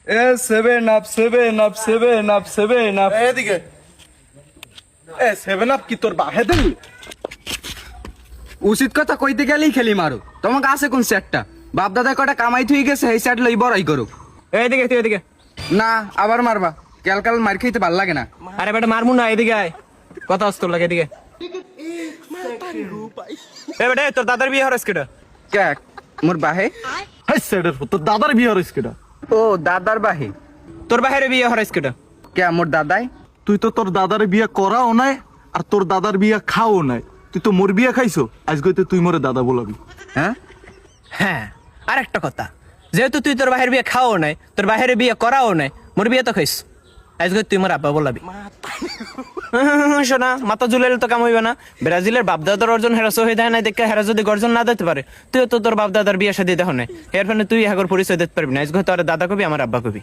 এ seven up seven up seven up seven up. এদিকে এ seven up কি তোর বাহে দিলি? উচিত কথা কইতে গেলেই খেলি মারো। তোমাকে আছে কোন সেটটা? বাপ দাদা কটা কামাই থুই গেছে, এই সেট লই বড়াই করো। এদিকে তুই এদিকে। না আবার মারবা, কাল কাল মার খাইতে ভাল লাগে না। আরে বেটা মারমু না, এদিকে আয়, কথা অস্তর লাগে এদিকে। এ বেটা তোর দাদার বিয়ে হরস কেটা? কে মোর বাহে? হাই সেডের তোর দাদার বিয়ে হইছে কেডা? ও দাদার বাহে। তোর বাহিরে বিয়ে হরস কেটা? কে মোর দাদাই? তুই তো তোর দাদার বিয়ে করাও নাই আর তোর দাদার বিয়ে খাও নাই, তুই তো মোর বিয়ে খাইছো। আজকে তুই মোরে দাদা বলাবি? হ্যাঁ হ্যাঁ, আর একটা কথা, যেহেতু তুই তোর বাহির বিয়ে খাও নাই, তোর বাহিরে বিয়ে করাও নাই, মোর বিয়ে তো খাইস, আজকে তুই মোর আব্বা বলাবি। শোনা, মাথা ঝুলাইলে তো কাম হইবে না। ব্রাজিলের বাপদাদার অর্জন হেরাস হয়ে দেয় না, দেখে হেরা যদি গর্জন না দিতে পারে, তুই তো তোর বাপদাদার বিয়ে সাথে দেখো নাই, এর ফলে তুই হাগর পরিচয় দিতে পারবি না। আজকে তোর দাদা কবি, আমার আব্বা কবি।